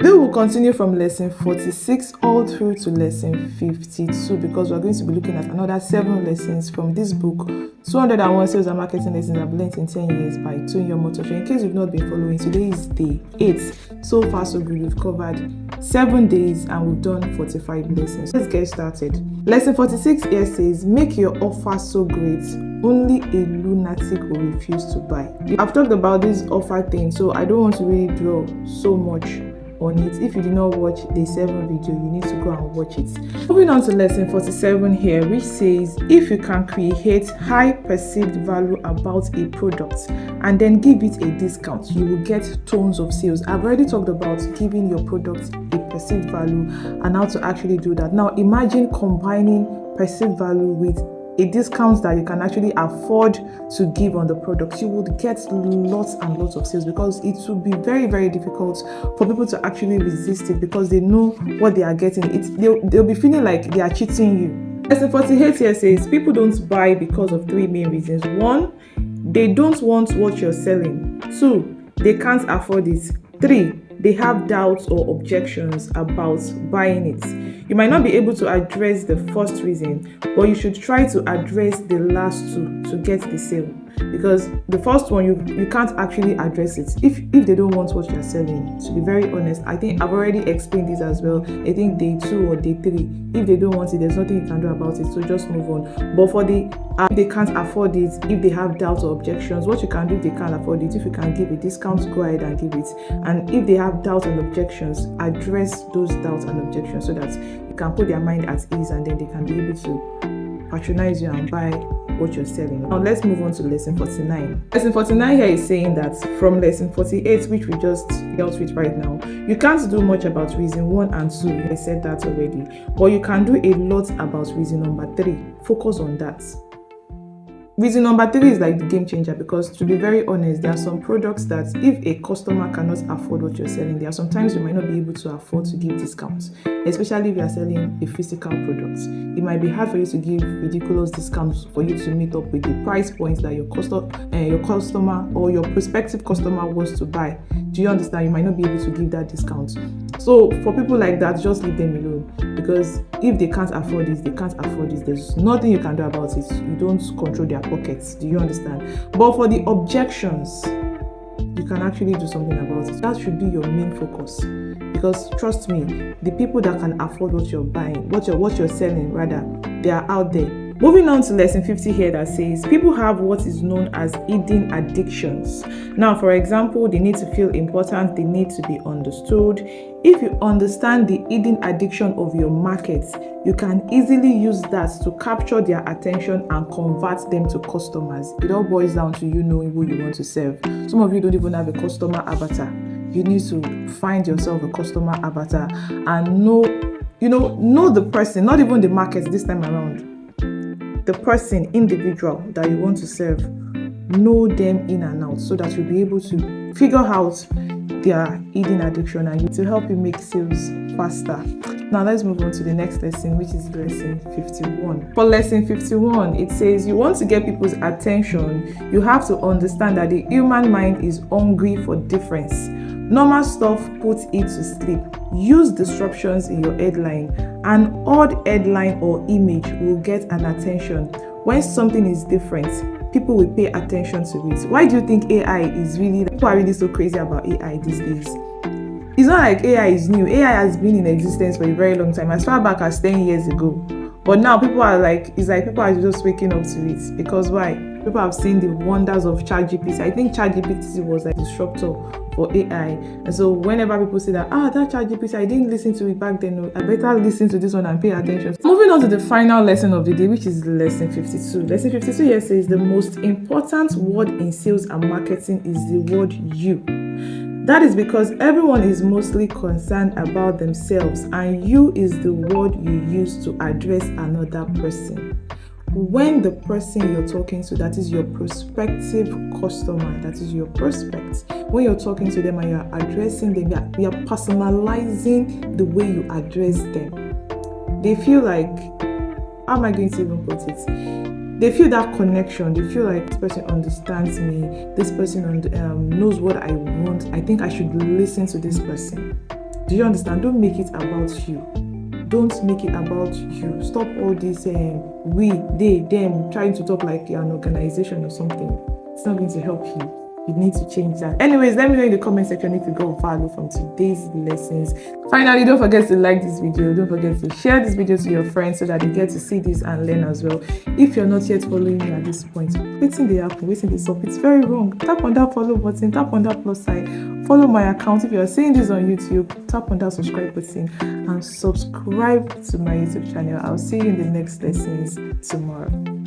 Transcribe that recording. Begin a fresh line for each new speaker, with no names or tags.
We will continue from lesson 46 all through to lesson 52 because we're going to be looking at another 7 lessons from this book, 201 Sales and Marketing Lessons I've learned in 10 years by Toyin Omotoso. In case you've not been following, today is day 8. So far so good. We've covered 7 days and we've done 45 lessons. Let's get started. Lesson 46 here says, make your offer so great, only a lunatic will refuse to buy. I've talked about this offer thing, so I don't want to really dwell so much on it. If you did not watch the 7 video, you need to go and watch it. Moving on to lesson 47 here, which says, if you can create high perceived value about a product and then give it a discount, you will get tons of sales. I've already talked about giving your product a perceived value and how to actually do that. Now imagine combining perceived value with a discount that you can actually afford to give on the product. You would get lots and lots of sales because it will be very, very difficult for people to actually resist it because they know what they are getting. They'll be feeling like they are cheating you. Lesson 48 here says, people don't buy because of 3 main reasons. 1, they don't want what you're selling. 2, they can't afford it. 3, they have doubts or objections about buying it. You might not be able to address the first reason, but you should try to address the last 2 to get the sale. Because the first one, you can't actually address it. If they don't want what you're selling, to be very honest, I think I've already explained this as well. I think day 2 or day 3, if they don't want it, there's nothing you can do about it, so just move on. But for if they can't afford it, if they have doubts or objections, what you can do if they can't afford it, if you can give a discount, go ahead and give it. And if they have doubts and objections, address those doubts and objections so that you can put their mind at ease and then they can be able to patronize you and buy what you're selling. Now let's move on to lesson 49. Lesson 49 here is saying that from lesson 48, which we just dealt with right now, you can't do much about reason 1 and 2. I said that already, but you can do a lot about reason number 3. Focus on that. Reason number 3 is like the game changer because, to be very honest, there are some products that if a customer cannot afford what you're selling, there are sometimes you might not be able to afford to give discounts, especially if you are selling a physical product. It might be hard for you to give ridiculous discounts for you to meet up with the price point that your customer or your prospective customer wants to buy. Do you understand? You might not be able to give that discount. So for people like that, just leave them alone, because if they can't afford this, they can't afford this. There's nothing you can do about it. You don't control their pockets. Do you understand? But for the objections, you can actually do something about it. That should be your main focus, because trust me, the people that can afford what you're buying, what you're selling rather, they are out there. Moving on to lesson 50 here that says, people have what is known as hidden addictions. Now, for example, they need to feel important, they need to be understood. If you understand the hidden addiction of your market, you can easily use that to capture their attention and convert them to customers. It all boils down to you knowing who you want to serve. Some of you don't even have a customer avatar. You need to find yourself a customer avatar and know the person, not even the market this time around. The person, individual that you want to serve, know them in and out so that you'll be able to figure out their hidden addiction and to help you make sales faster. Now let's move on to the next lesson, which is lesson 51. For lesson 51, it says you want to get people's attention, you have to understand that the human mind is hungry for difference. Normal stuff puts it to sleep. Use disruptions in your headline. An odd headline or image will get an attention. When something is different, people will pay attention to it. Why do you think AI is people are really so crazy about AI these days? It's not like AI is new. AI has been in existence for a very long time, as far back as 10 years ago. But now people are people are just waking up to it. Because why? People have seen the wonders of ChatGPT. I think ChatGPT was like a disruptor for AI. And so whenever people say that ChatGPT, I didn't listen to it back then, I better listen to this one and pay attention. Moving on to the final lesson of the day, which is lesson 52. Lesson 52 here says the most important word in sales and marketing is the word you. That is because everyone is mostly concerned about themselves, and you is the word you use to address another person. When the person you're talking to, that is your prospective customer, that is your prospect, when you're talking to them and you're addressing them, you're personalizing the way you address them. They feel like, how am I going to even put it? They feel that connection. They feel like this person understands me. This person knows what I want. I think I should listen to this person. Do you understand? Don't make it about you. Don't make it about you. Stop all this we, they, them, trying to talk like you're an organization or something. It's not going to help you. You need to change that. Anyways, let me know in the comment section if you got value from today's lessons. Finally, don't forget to like this video. Don't forget to share this video to your friends so that they get to see this and learn as well. If you're not yet following me at this point, waiting the happen, waiting this up. It's very wrong. Tap on that follow button, tap on that plus sign, follow my account. If you're seeing this on YouTube, tap on that subscribe button and subscribe to my YouTube channel. I'll see you in the next lessons tomorrow.